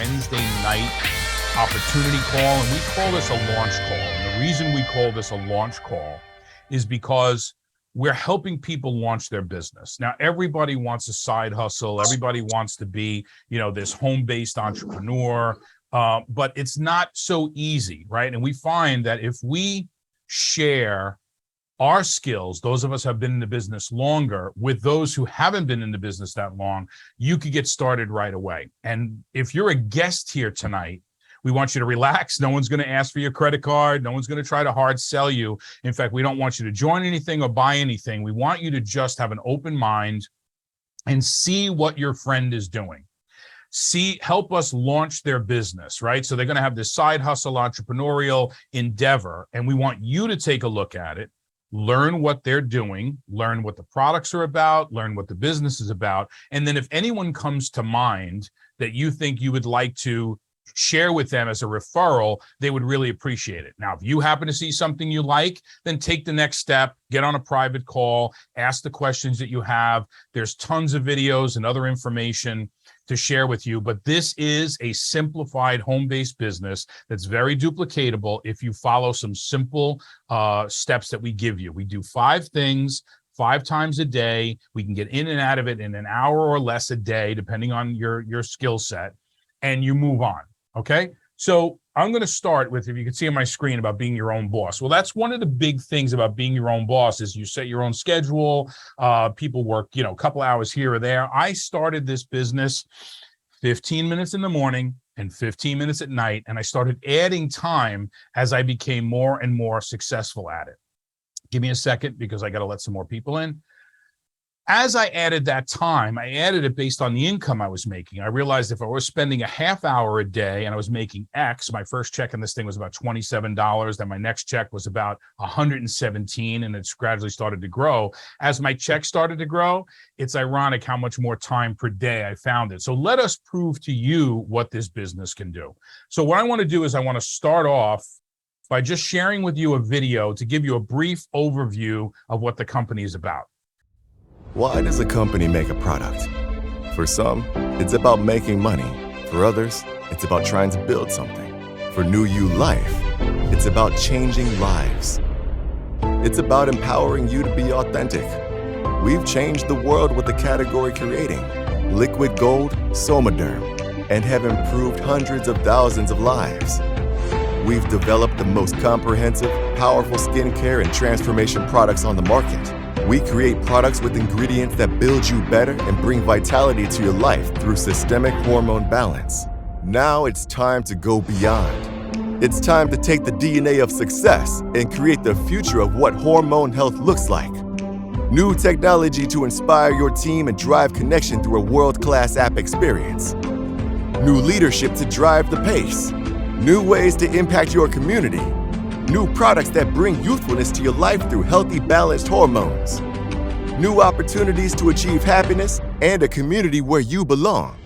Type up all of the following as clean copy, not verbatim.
Wednesday night opportunity call, and we call this a launch call. And the reason we call this a launch call is because we're helping people launch their business. Now, everybody wants a side hustle. Everybody wants to be, this home-based entrepreneur, but it's not so easy, right? And we find that if we share our skills, those of us have been in the business longer, with those who haven't been in the business that long, you could get started right away. And if you're a guest here tonight, we want you to relax. No one's going to ask for your credit card. No one's going to try to hard sell you. In fact, we don't want you to join anything or buy anything. We want you to just have an open mind and see what your friend is doing. Help us launch their business, right? So they're going to have this side hustle entrepreneurial endeavor, and we want you to take a look at it, learn what they're doing, learn what the products are about, learn what the business is about. And then if anyone comes to mind that you think you would like to share with them as a referral, they would really appreciate it. Now, if you happen to see something you like, then take the next step, get on a private call, ask the questions that you have. There's tons of videos and other information to share with you, but this is a simplified home-based business that's very duplicatable if you follow some simple steps that we give you. We do 5 things 5 times a day. We can get in and out of it in an hour or less a day, depending on your skill set, and you move on. Okay, so I'm going to start with, if you can see on my screen, about being your own boss. Well, that's one of the big things about being your own boss is you set your own schedule. People work, a couple hours here or there. I started this business 15 minutes in the morning and 15 minutes at night, and I started adding time as I became more and more successful at it. Give me a second because I got to let some more people in. As I added that time, I added it based on the income I was making. I realized if I was spending a half hour a day and I was making X, my first check in this thing was about $27. Then my next check was about $117, and it's gradually started to grow. As my check started to grow, it's ironic how much more time per day I found it. So let us prove to you what this business can do. So what I want to do is I want to start off by just sharing with you a video to give you a brief overview of what the company is about. Why does a company make a product? For some, it's about making money. For others, it's about trying to build something. For New You Life, it's about changing lives. It's about empowering you to be authentic. We've changed the world with the category creating liquid gold, Somaderm, and have improved hundreds of thousands of lives. We've developed the most comprehensive, powerful skincare and transformation products on the market. We create products with ingredients that build you better and bring vitality to your life through systemic hormone balance. Now it's time to go beyond. It's time to take the DNA of success and create the future of what hormone health looks like. New technology to inspire your team and drive connection through a world-class app experience. New leadership to drive the pace. New ways to impact your community. New products that bring youthfulness to your life through healthy, balanced hormones. New opportunities to achieve happiness and a community where you belong.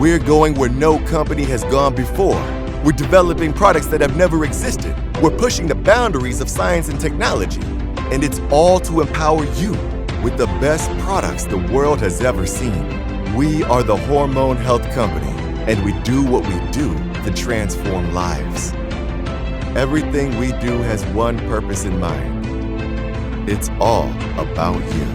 We're going where no company has gone before. We're developing products that have never existed. We're pushing the boundaries of science and technology. And it's all to empower you with the best products the world has ever seen. We are the Hormone Health Company, and we do what we do to transform lives. Everything we do has one purpose in mind. It's all about you.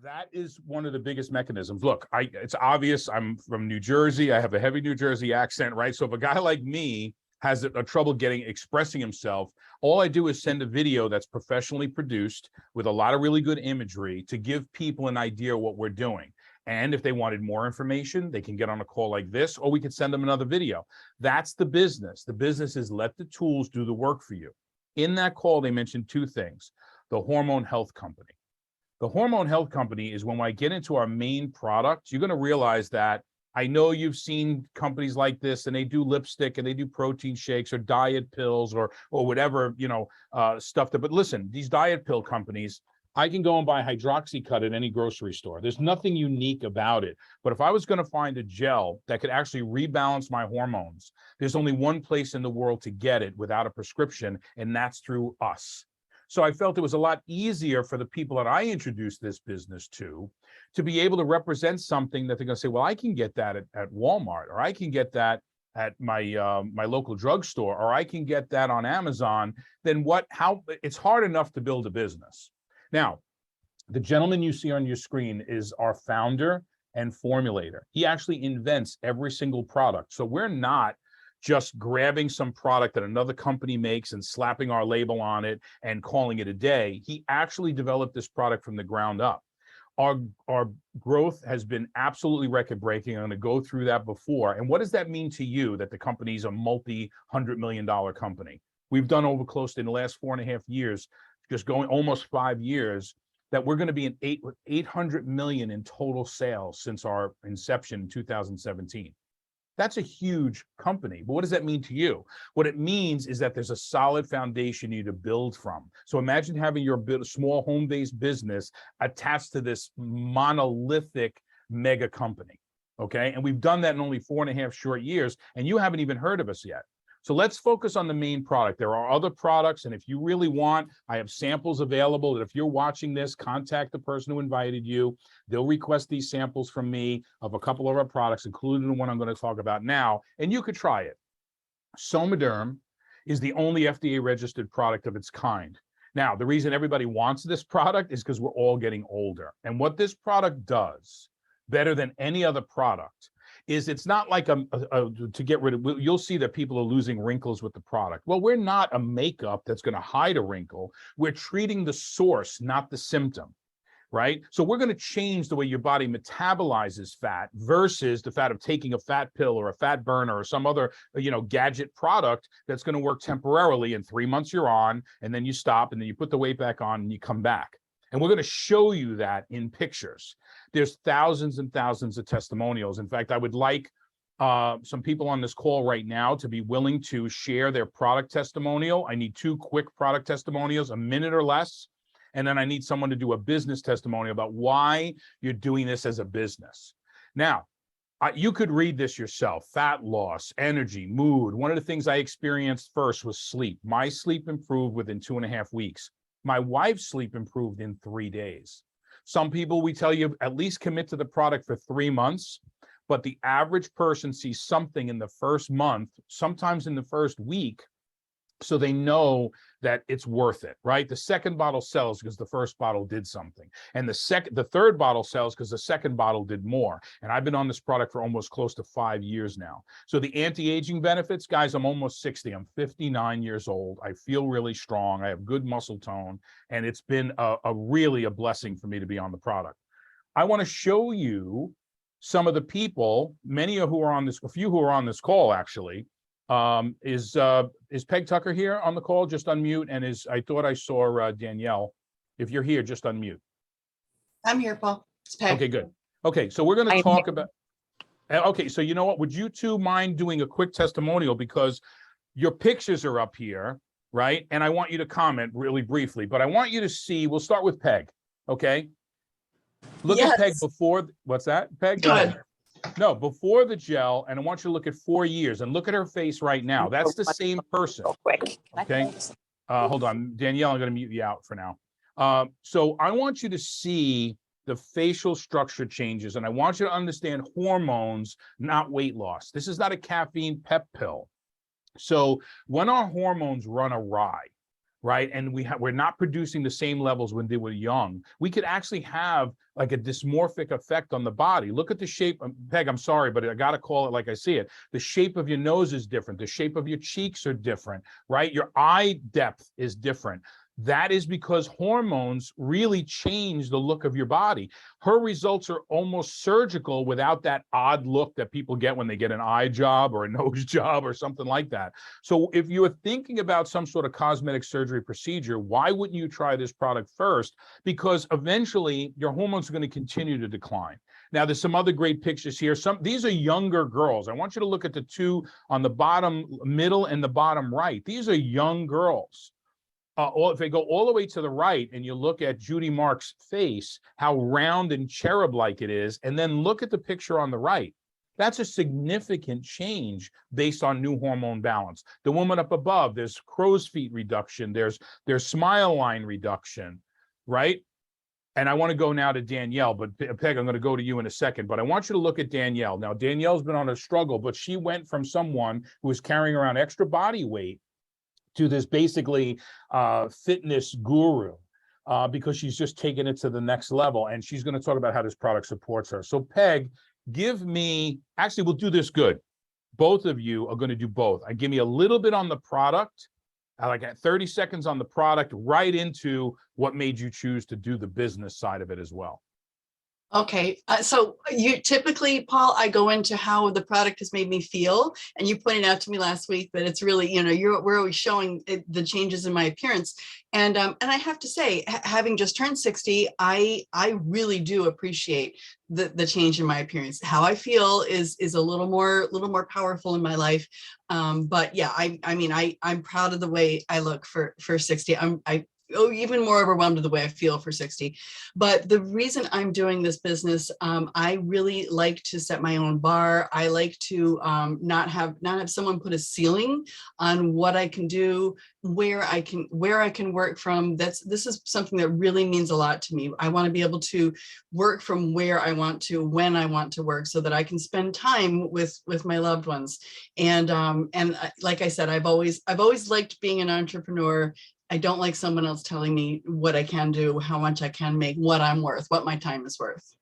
That is one of the biggest mechanisms. Look, it's obvious I'm from New Jersey. I have a heavy New Jersey accent, right? So if a guy like me has a trouble expressing himself, all I do is send a video that's professionally produced with a lot of really good imagery to give people an idea of what we're doing. And if they wanted more information, they can get on a call like this, or we could send them another video. That's the business. The business is let the tools do the work for you. In that call, they mentioned 2 things. The Hormone Health Company. The Hormone Health Company is when I get into our main product, you're going to realize that I know you've seen companies like this, and they do lipstick and they do protein shakes or diet pills or whatever, stuff. But listen, these diet pill companies, I can go and buy Hydroxycut at any grocery store. There's nothing unique about it. But if I was going to find a gel that could actually rebalance my hormones, there's only one place in the world to get it without a prescription, and that's through us. So I felt it was a lot easier for the people that I introduced this business to be able to represent something that they're going to say, well, I can get that at Walmart, or I can get that at my local drugstore, or I can get that on Amazon. Then how it's hard enough to build a business. Now, the gentleman you see on your screen is our founder and formulator. He actually invents every single product. So we're not just grabbing some product that another company makes and slapping our label on it and calling it a day. He actually developed this product from the ground up. Our growth has been absolutely record-breaking. I'm going to go through that before. And what does that mean to you that the company's a multi-$100-million company? We've done over close to, in the last 4.5 years, just going almost 5 years, that we're going to be in 800 million in total sales since our inception in 2017. That's a huge company. But what does that mean to you? What it means is that there's a solid foundation you need to build from. So imagine having your small home-based business attached to this monolithic mega company, okay? And we've done that in only 4.5 short years, and you haven't even heard of us yet. So let's focus on the main product. There are other products, and if you really want, I have samples available that if you're watching this, contact the person who invited you. They'll request these samples from me of a couple of our products, including the one I'm going to talk about now, and you could try it. Somaderm is the only FDA-registered product of its kind. Now, the reason everybody wants this product is because we're all getting older. And what this product does, better than any other product, is it's not like to get rid of, you'll see that people are losing wrinkles with the product. Well, we're not a makeup that's going to hide a wrinkle. We're treating the source, not the symptom, right? So we're going to change the way your body metabolizes fat versus the fat of taking a fat pill or a fat burner or some other, gadget product that's going to work temporarily. In 3 months you're on, and then you stop, and then you put the weight back on and you come back. And we're going to show you that in pictures. There's thousands and thousands of testimonials. In fact, I would like some people on this call right now to be willing to share their product testimonial. I need 2 quick product testimonials, a minute or less. And then I need someone to do a business testimonial about why you're doing this as a business. Now, you could read this yourself. Fat loss, energy, mood. One of the things I experienced first was sleep. My sleep improved within 2.5 weeks. My wife's sleep improved in 3 days. Some people, we tell you, at least commit to the product for 3 months, but the average person sees something in the first month, sometimes in the first week, so they know that it's worth it, right? The second bottle sells because the first bottle did something. And the third bottle sells because the second bottle did more. And I've been on this product for almost close to 5 years now. So the anti-aging benefits, guys, I'm almost 60. I'm 59 years old. I feel really strong. I have good muscle tone. And it's been really a blessing for me to be on the product. I want to show you some of the people, a few who are on this call, actually. Is Peg Tucker here on the call? Just unmute. And I thought I saw Danielle. If you're here, just unmute. I'm here, Paul. It's Peg. Okay, good. Okay, so we're going to talk about. Okay, so you know what? Would you two mind doing a quick testimonial, because your pictures are up here, right? And I want you to comment really briefly, but I want you to see. We'll start with Peg. Okay. Look at Peg before. What's that, Peg? Go ahead. No, before the gel, and I want you to look at 4 years and look at her face right now. That's the same person. Real quick. Okay. Hold on, Danielle, I'm going to mute you out for now. So I want you to see the facial structure changes, and I want you to understand hormones, not weight loss. This is not a caffeine pep pill. So when our hormones run awry, right, and we're not producing the same levels when they were young, we could actually have like a dysmorphic effect on the body. Look at the shape. Peg, I'm sorry, but I got to call it like I see it. The shape of your nose is different. The shape of your cheeks are different, right? Your eye depth is different. That is because hormones really change the look of your body. Her results are almost surgical without that odd look that people get when they get an eye job or a nose job or something like that. So if you are thinking about some sort of cosmetic surgery procedure, why wouldn't you try this product first? Because eventually your hormones are going to continue to decline. Now, there's some other great pictures here. These are younger girls. I want you to look at the two on the bottom middle and the bottom right. These are young girls. If they go all the way to the right and you look at Judy Mark's face, how round and cherub-like it is, and then look at the picture on the right. That's a significant change based on new hormone balance. The woman up above, there's crow's feet reduction, there's smile line reduction, right? And I want to go now to Danielle, but Peg, I'm going to go to you in a second, but I want you to look at Danielle. Now, Danielle's been on a struggle, but she went from someone who was carrying around extra body weight to this basically fitness guru because she's just taken it to the next level. And she's going to talk about how this product supports her. So Peg, actually, we'll do this good. Both of you are going to do both. Give me a little bit on the product, like at 30 seconds on the product, right into what made you choose to do the business side of it as well. Okay, so you typically, Paul, I go into how the product has made me feel, and you pointed out to me last week that it's really, we're always showing the changes in my appearance, and I have to say, having just turned 60, I really do appreciate the change in my appearance. How I feel is a little more powerful in my life, but yeah, I'm proud of the way I look for 60. Even more overwhelmed with the way I feel for 60. But the reason I'm doing this business, I really like to set my own bar. I like to not have someone put a ceiling on what I can do, where I can work from. This is something that really means a lot to me. I want to be able to work from where I want to, when I want to work, so that I can spend time with my loved ones. And like I said, I've always liked being an entrepreneur. I don't like someone else telling me what I can do, how much I can make, what I'm worth, what my time is worth.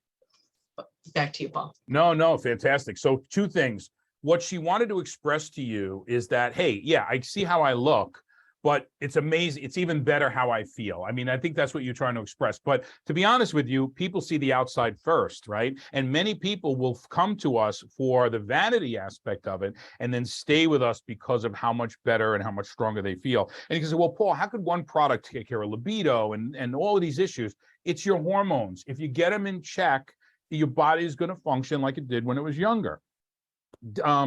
Back to you, Paul. No, fantastic. So two things. What she wanted to express to you is that, hey, yeah, I see how I look, but it's amazing. It's even better how I feel. I mean, I think that's what you're trying to express. But to be honest with you, people see the outside first, right? And many people will come to us for the vanity aspect of it and then stay with us because of how much better and how much stronger they feel. And you can say, well, Paul, how could one product take care of libido and all of these issues? It's your hormones. If you get them in check, your body is going to function like it did when it was younger.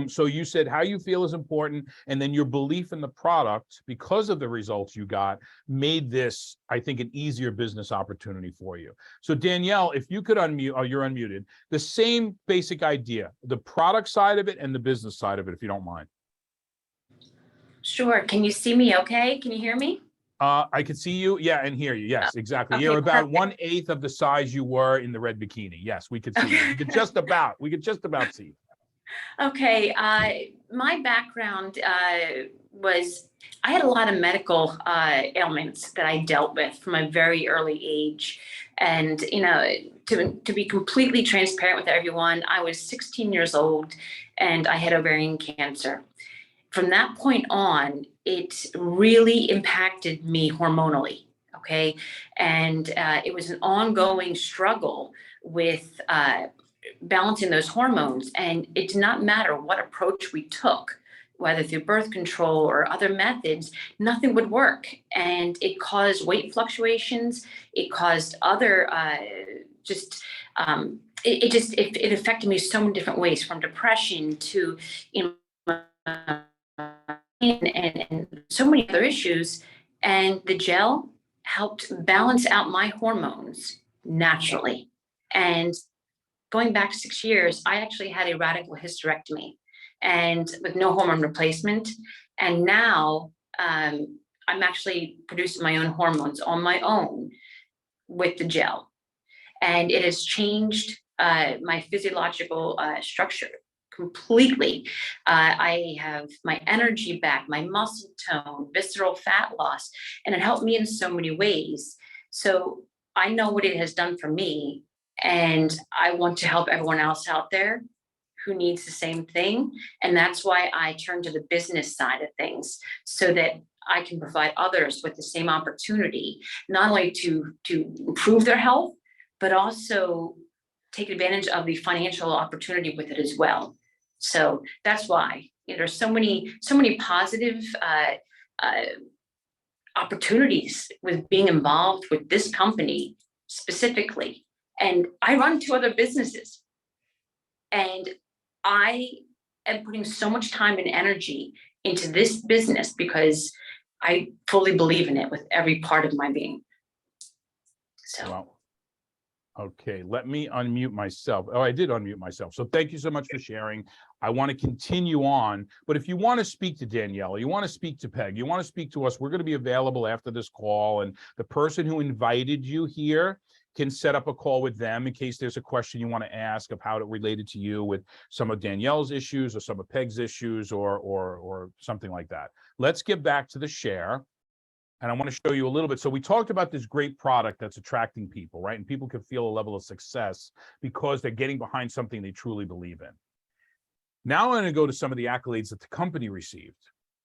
So you said how you feel is important, and then your belief in the product, because of the results you got, made this, I think, an easier business opportunity for you. So Danielle, if you could unmute, oh, you're unmuted, the same basic idea, the product side of it and the business side of it, if you don't mind. Sure. Can you see me okay? Can you hear me? I can see you, yeah, and hear you. Yes, exactly. Okay, You're about perfect. 1/8 of the size you were in the red bikini. Yes, we could see you. We could just about see you. Okay. My background was I had a lot of medical ailments that I dealt with from a very early age. And, to be completely transparent with everyone, I was 16 years old and I had ovarian cancer. From that point on, it really impacted me hormonally. Okay. And it was an ongoing struggle with balancing those hormones. And it did not matter what approach we took, whether through birth control or other methods, nothing would work. And it caused weight fluctuations. It caused other it affected me so many different ways, from depression to, and so many other issues. And the gel helped balance out my hormones naturally. And going back 6 years, I actually had a radical hysterectomy and with no hormone replacement. And now I'm actually producing my own hormones on my own with the gel. And it has changed my physiological structure completely. I have my energy back, my muscle tone, visceral fat loss, and it helped me in so many ways. So I know what it has done for me, and I want to help everyone else out there who needs the same thing. And that's why I turn to the business side of things, so that I can provide others with the same opportunity, not only to improve their health, but also take advantage of the financial opportunity with it as well. So that's why there's so many positive opportunities with being involved with this company specifically. And I run 2 other businesses, and I am putting so much time and energy into this business because I fully believe in it with every part of my being. So. Wow. Okay, let me unmute myself. Oh, I did unmute myself. So thank you so much for sharing. I want to continue on, but if you want to speak to Danielle, you want to speak to Peg, you want to speak to us, we're going to be available after this call. And the person who invited you here can set up a call with them in case there's a question you want to ask of how it related to you with some of Danielle's issues or some of Peg's issues or something like that. Let's get back to the share. And I want to show you a little bit. So we talked about this great product that's attracting people, right? And people can feel a level of success because they're getting behind something they truly believe in. Now I'm going to go to some of the accolades that the company received.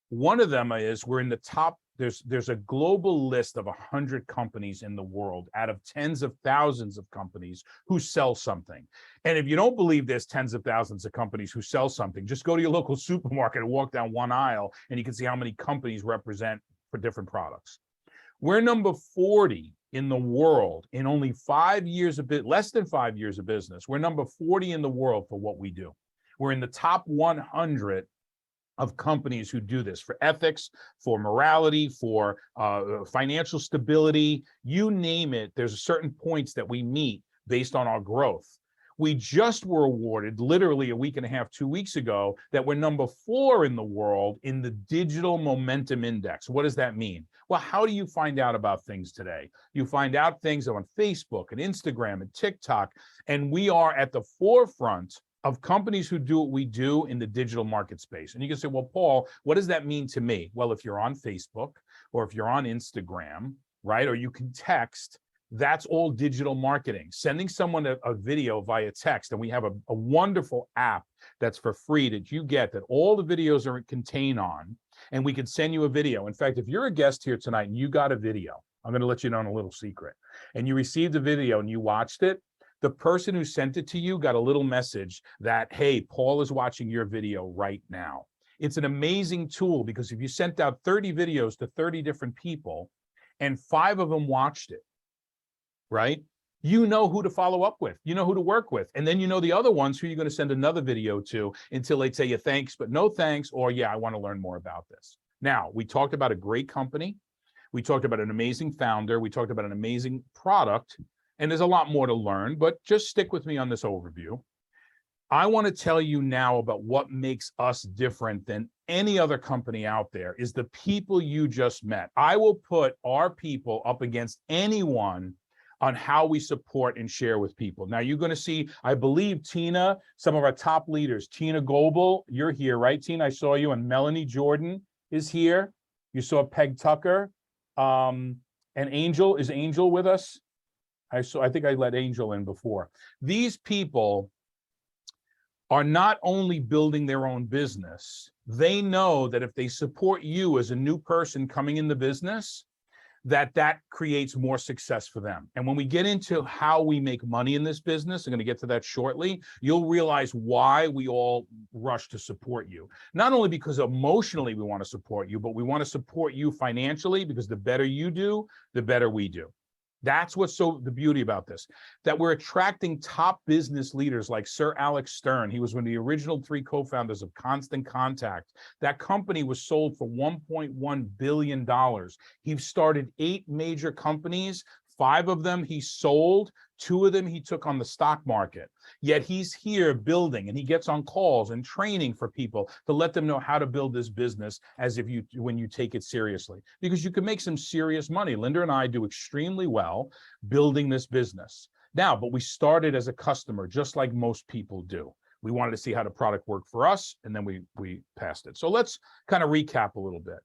One of them is we're in the top, there's a global list of 100 companies in the world out of tens of thousands of companies who sell something. And if you don't believe there's tens of thousands of companies who sell something, just go to your local supermarket and walk down one aisle and you can see how many companies represent for different products. We're number 40 in the world in only 5 years of less than 5 years of business. We're number 40 in the world for what we do. We're in the top 100 of companies who do this for ethics, for morality, for financial stability, you name it. There's certain points that we meet based on our growth. We just were awarded literally a week and a half, 2 weeks ago, that we're number 4 in the world in the Digital Momentum Index. What does that mean? Well, how do you find out about things today? You find out things on Facebook and Instagram and TikTok, and we are at the forefront of companies who do what we do in the digital market space. And you can say, well, Paul, what does that mean to me? Well, if you're on Facebook or if you're on Instagram, right, or you can text, that's all digital marketing. Sending someone a video via text, and we have a wonderful app that's for free that you get that all the videos are contained on, and we can send you a video. In fact, if you're a guest here tonight and you got a video, I'm going to let you know a little secret, and you received a video and you watched it, the person who sent it to you got a little message that, hey, Paul is watching your video right now. It's an amazing tool because if you sent out 30 videos to 30 different people and 5 of them watched it, right? You know who to follow up with, you know who to work with. And then you know the other ones who you're going to send another video to until they tell you thanks, but no thanks, or yeah, I want to learn more about this. Now, we talked about a great company. We talked about an amazing founder. We talked about an amazing product. And there's a lot more to learn, but just stick with me on this overview. I want to tell you now about what makes us different than any other company out there is the people you just met. I will put our people up against anyone on how we support and share with people. Now you're going to see, I believe, Tina, some of our top leaders, Tina Goebel, you're here, right, Tina? I saw you, and Melanie Jordan is here. You saw Peg Tucker, and Angel, is Angel with us? I think I let Angel in before. These people are not only building their own business, they know that if they support you as a new person coming in the business, that creates more success for them. And when we get into how we make money in this business, I'm going to get to that shortly, you'll realize why we all rush to support you. Not only because emotionally we want to support you, but we want to support you financially because the better you do, the better we do. That's what's so the beauty about this, that we're attracting top business leaders like Sir Alex Stern. He was one of the original 3 co-founders of Constant Contact. That company was sold for $1.1 billion. He started 8 major companies. 5 of them he sold, 2 of them he took on the stock market. Yet he's here building, and he gets on calls and training for people to let them know how to build this business as if when you take it seriously, because you can make some serious money. Linda and I do extremely well building this business. Now, but we started as a customer, just like most people do. We wanted to see how the product worked for us, and then we passed it. So let's kind of recap a little bit.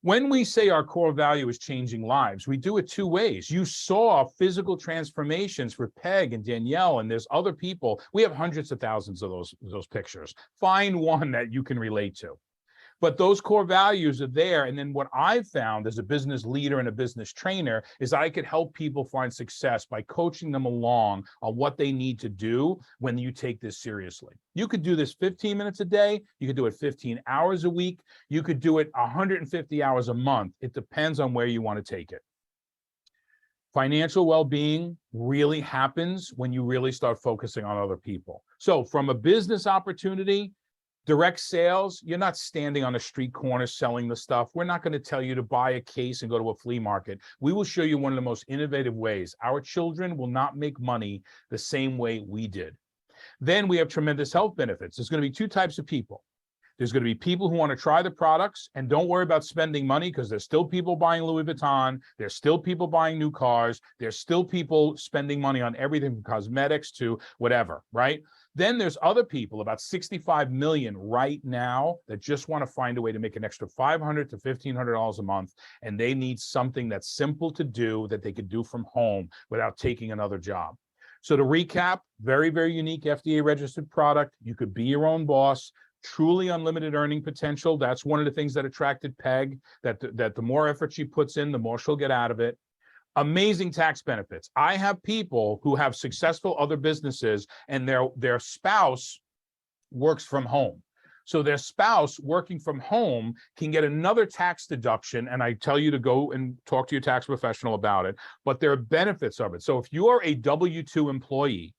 When we say our core value is changing lives, we do it 2 ways. You saw physical transformations for Peg and Danielle, and there's other people. We have hundreds of thousands of those pictures. Find one that you can relate to. But those core values are there. And then what I've found as a business leader and a business trainer is I could help people find success by coaching them along on what they need to do when you take this seriously. You could do this 15 minutes a day. You could do it 15 hours a week. You could do it 150 hours a month. It depends on where you want to take it. Financial well-being really happens when you really start focusing on other people. So from a business opportunity, Direct sales, you're not standing on a street corner selling the stuff. We're not going to tell you to buy a case and go to a flea market. We will show you one of the most innovative ways. Our children will not make money the same way we did. Then we have tremendous health benefits. There's going to be two types of people. There's going to be people who want to try the products and don't worry about spending money because there's still people buying Louis Vuitton. There's still people buying new cars. There's still people spending money on everything from cosmetics to whatever, right? Then there's other people, about 65 million right now, that just want to find a way to make an extra $500 to $1,500 a month. And they need something that's simple to do that they could do from home without taking another job. So to recap, very, very unique FDA registered product. You could be your own boss. Truly unlimited earning potential. That's one of the things that attracted Peg, that the more effort she puts in, the more she'll get out of it. Amazing tax benefits. I have people who have successful other businesses and their spouse works from home. So their spouse working from home can get another tax deduction. And I tell you to go and talk to your tax professional about it, but there are benefits of it. So if you are a W-2 employee,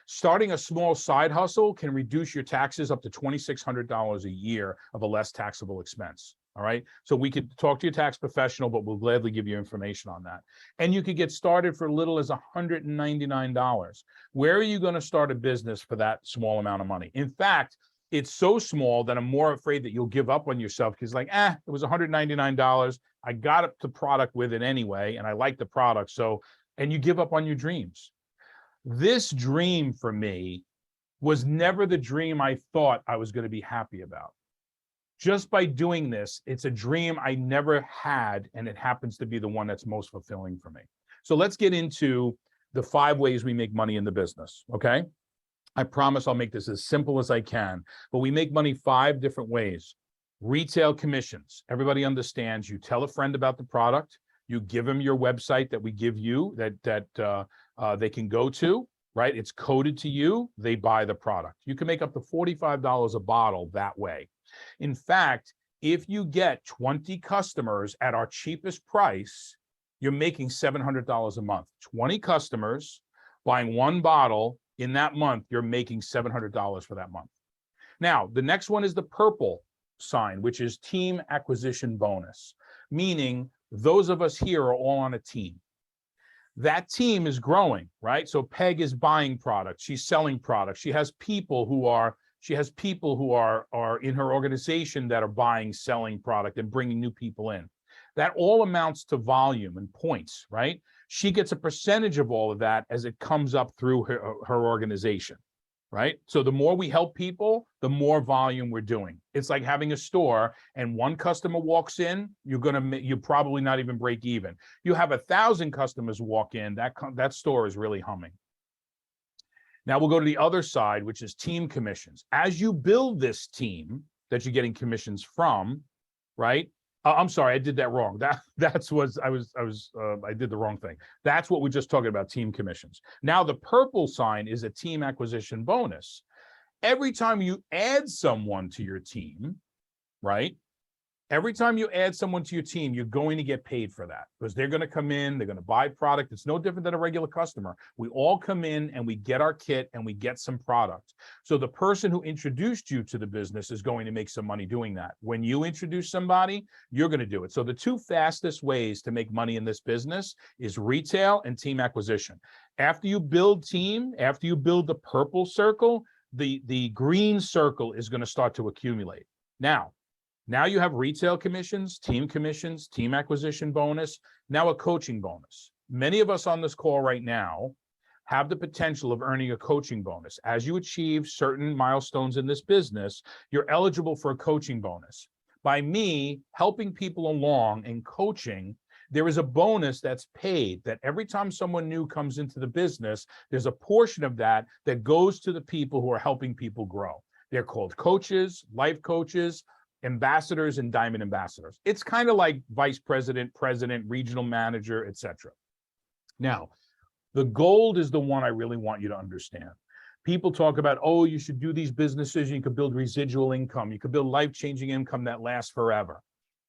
starting a small side hustle can reduce your taxes up to $2,600 a year of a less taxable expense. All right. So we could talk to your tax professional, but we'll gladly give you information on that. And you could get started for as little as $199. Where are you going to start a business for that small amount of money? In fact, it's so small that I'm more afraid that you'll give up on yourself because it was $199. I got the product with it anyway, and I like the product. So, and you give up on your dreams. This dream for me was never the dream I thought I was going to be happy about. Just by doing this, it's a dream I never had, and it happens to be the one that's most fulfilling for me. So let's get into the 5 ways we make money in the business, okay? I promise I'll make this as simple as I can, but we make money 5 different ways. Retail commissions. Everybody understands you tell a friend about the product, you give them your website that we give you that they can go to, right? It's coded to you, they buy the product. You can make up to $45 a bottle that way. In fact, if you get 20 customers at our cheapest price, you're making $700 a month. 20 customers buying 1 bottle in that month, you're making $700 for that month. Now, the next one is the purple sign, which is team acquisition bonus, meaning those of us here are all on a team. That team is growing, right? So Peg is buying products, she's selling products. She has people who are in her organization that are buying, selling product and bringing new people in. That all amounts to volume and points, right? She gets a percentage of all of that as it comes up through her organization, right? So the more we help people, the more volume we're doing. It's like having a store and 1 customer walks in, you probably not even break even. You have 1,000 customers walk in, that store is really humming. Now we'll go to the other side, which is team commissions. As you build this team that you're getting commissions from, right? I'm sorry, I did that wrong. I did the wrong thing. That's what we're just talking about, team commissions. Now the purple sign is a team acquisition bonus. Every time you add someone to your team, right? Every time you add someone to your team, you're going to get paid for that because they're going to come in, they're going to buy product. It's no different than a regular customer. We all come in and we get our kit and we get some product. So the person who introduced you to the business is going to make some money doing that. When you introduce somebody, you're going to do it. So the 2 fastest ways to make money in this business is retail and team acquisition. After you build team, after you build the purple circle, the green circle is going to start to accumulate. Now you have retail commissions, team acquisition bonus, now a coaching bonus. Many of us on this call right now have the potential of earning a coaching bonus. As you achieve certain milestones in this business, you're eligible for a coaching bonus. By me helping people along and coaching, there is a bonus that's paid that every time someone new comes into the business, there's a portion of that that goes to the people who are helping people grow. They're called coaches, life coaches, ambassadors, and diamond ambassadors. It's kind of like vice president, president, regional manager, etc. Now, the gold is the one I really want you to understand. People talk about, oh, you should do these businesses, you could build residual income, you could build life-changing income that lasts forever.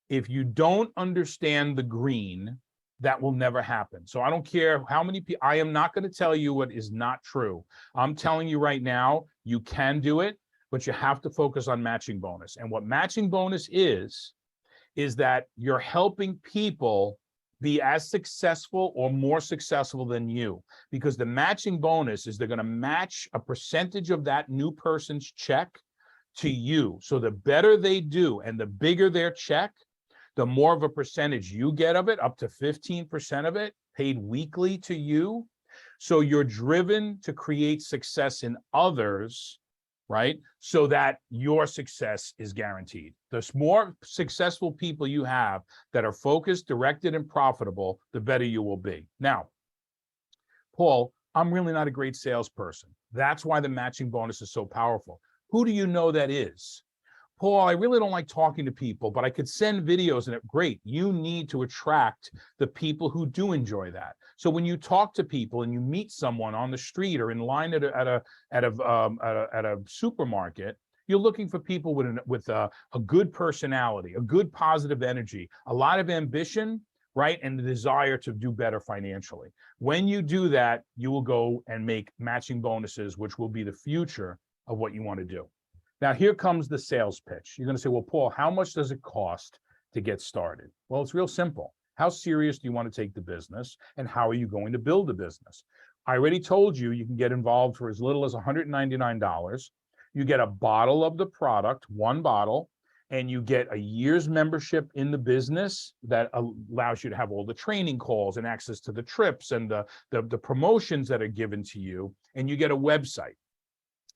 If you don't understand the green, that will never happen. So I don't care how many people, I am not going to tell you what is not true. I'm telling you right now, you can do it. but you have to focus on matching bonus. And what matching bonus is that you're helping people be as successful or more successful than you, because the matching bonus is they're going to match a percentage of that new person's check to you. So the better they do and the bigger their check, the more of a percentage you get of it, up to 15% of it paid weekly to you. So you're driven to create success in others, right? So that your success is guaranteed. The more successful people you have that are focused, directed, and profitable, the better you will be. Now, Paul, I'm really not a great salesperson. That's why the matching bonus is so powerful. Who do you know that is? Paul, I really don't like talking to people, but I could send videos and it great. You need to attract the people who do enjoy that. So when you talk to people and you meet someone on the street or in line at a supermarket, you're looking for people with a good personality, a good positive energy, a lot of ambition, right? And the desire to do better financially. When you do that, you will go and make matching bonuses, which will be the future of what you want to do. Now, here comes the sales pitch. You're going to say, well, Paul, how much does it cost to get started? Well, it's real simple. How serious do you want to take the business, and how are you going to build a business? I already told you, you can get involved for as little as $199. You get a bottle of the product, one bottle, and you get a year's membership in the business that allows you to have all the training calls and access to the trips and the promotions that are given to you, and you get a website.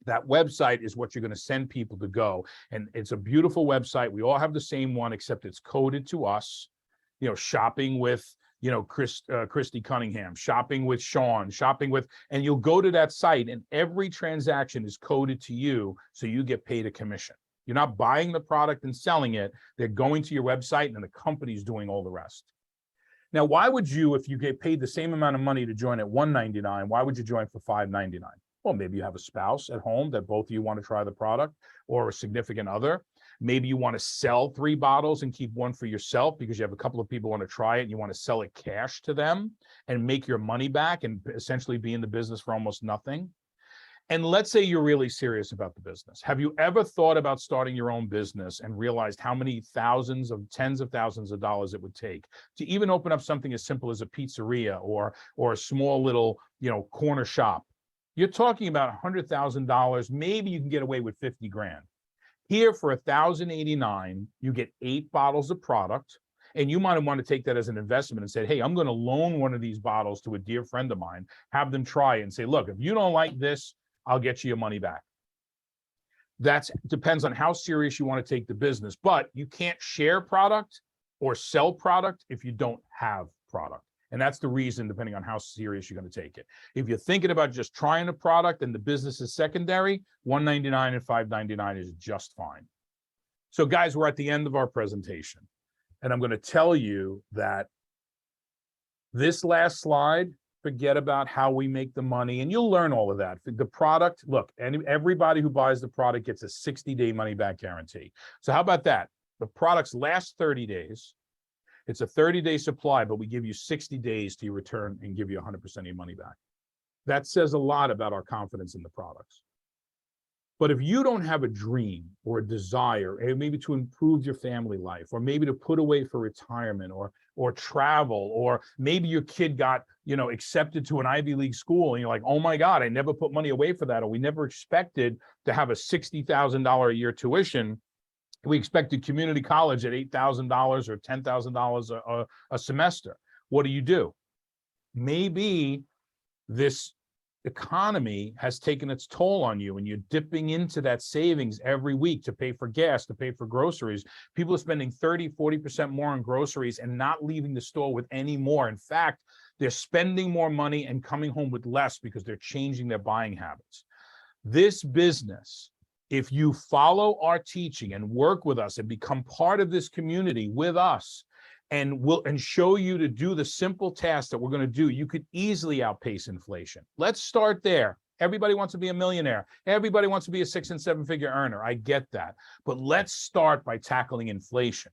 That website is what you're going to send people to go. And it's a beautiful website. We all have the same one, except it's coded to us. You know, shopping with, you know, Christy Cunningham, shopping with Sean, shopping with, and you'll go to that site and every transaction is coded to you. So you get paid a commission. You're not buying the product and selling it. They're going to your website and the company's doing all the rest. Now, why would you, if you get paid the same amount of money to join at $199, why would you join for $599? Well, maybe you have a spouse at home that both of you want to try the product, or a significant other. Maybe you want to sell 3 bottles and keep one for yourself because you have a couple of people who want to try it and you want to sell it cash to them and make your money back and essentially be in the business for almost nothing. And let's say you're really serious about the business. Have you ever thought about starting your own business and realized how many tens of thousands of dollars it would take to even open up something as simple as a pizzeria or a small little, you know, corner shop? You're talking about $100,000. Maybe you can get away with 50 grand. Here for $1,089, you get 8 bottles of product, and you might want to take that as an investment and say, hey, I'm going to loan one of these bottles to a dear friend of mine, have them try it and say, look, if you don't like this, I'll get you your money back. That depends on how serious you want to take the business, but you can't share product or sell product if you don't have product. And that's the reason, depending on how serious you're going to take it. If you're thinking about just trying a product and the business is secondary, $199 and $599 is just fine. So guys, we're at the end of our presentation. And I'm going to tell you that this last slide, forget about how we make the money, and you'll learn all of that. The product, look, and everybody who buys the product gets a 60-day money-back guarantee. So how about that? The products last 30 days. It's a 30-day supply, but we give you 60 days to your return and give you 100% of your money back. That says a lot about our confidence in the products. But if you don't have a dream or a desire, maybe to improve your family life, or maybe to put away for retirement, or travel, or maybe your kid got, you know, accepted to an Ivy League school, and you're like, oh my God, I never put money away for that, or we never expected to have a $60,000 a year tuition. We expected community college at $8,000 or $10,000 a semester. What do? Maybe this economy has taken its toll on you and you're dipping into that savings every week to pay for gas, to pay for groceries. People are spending 30-40% more on groceries and not leaving the store with any more. In fact, they're spending more money and coming home with less because they're changing their buying habits. This business, if you follow our teaching and work with us and become part of this community with us, and show you to do the simple tasks that we're going to do, you could easily outpace inflation. Let's start there. Everybody wants to be a millionaire. Everybody wants to be a 6- and 7-figure earner. I get that. But let's start by tackling inflation.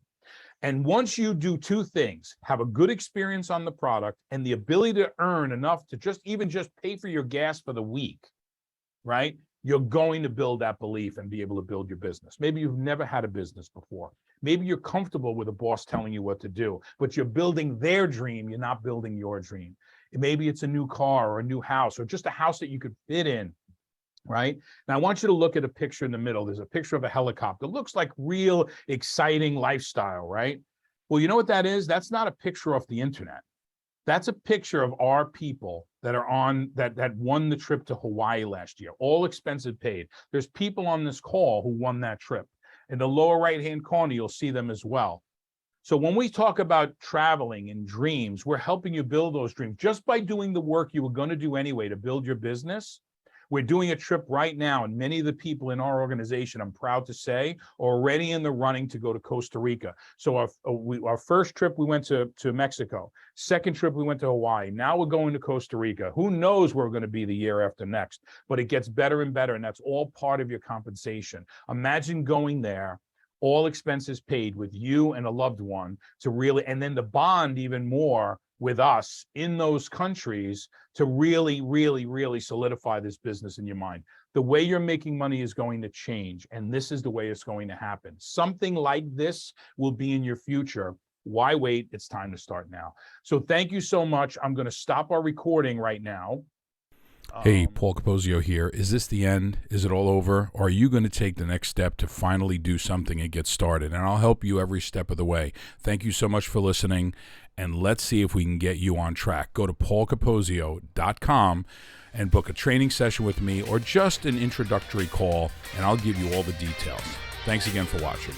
And once you do 2 things, have a good experience on the product and the ability to earn enough to just pay for your gas for the week, right? you're going to build that belief and be able to build your business. Maybe you've never had a business before. Maybe you're comfortable with a boss telling you what to do, but you're building their dream. You're not building your dream. Maybe it's a new car or a new house or just a house that you could fit in, right? Now, I want you to look at a picture in the middle. There's a picture of a helicopter. It looks like real exciting lifestyle, right? Well, you know what that is? That's not a picture off the internet. That's a picture of our people that are on that won the trip to Hawaii last year, all expenses paid. There's people on this call who won that trip. In the lower right-hand corner, you'll see them as well. So when we talk about traveling and dreams, we're helping you build those dreams just by doing the work you were going to do anyway to build your business. We're doing a trip right now, and many of the people in our organization, I'm proud to say, are already in the running to go to Costa Rica. So our first trip, we went to Mexico. Second trip, we went to Hawaii. Now we're going to Costa Rica. Who knows where we're going to be the year after next? But it gets better and better, and that's all part of your compensation. Imagine going there, all expenses paid, with you and a loved one, to really, and then the bond even more with us in those countries to really, really, really solidify this business in your mind. The way you're making money is going to change, and this is the way it's going to happen. Something like this will be in your future. Why wait? It's time to start now. So thank you so much. I'm going to stop our recording right now. Hey, Paul Capozio here. Is this the end? Is it all over? Or are you going to take the next step to finally do something and get started? And I'll help you every step of the way. Thank you so much for listening, and let's see if we can get you on track. Go to paulcapozio.com and book a training session with me or just an introductory call, and I'll give you all the details. Thanks again for watching.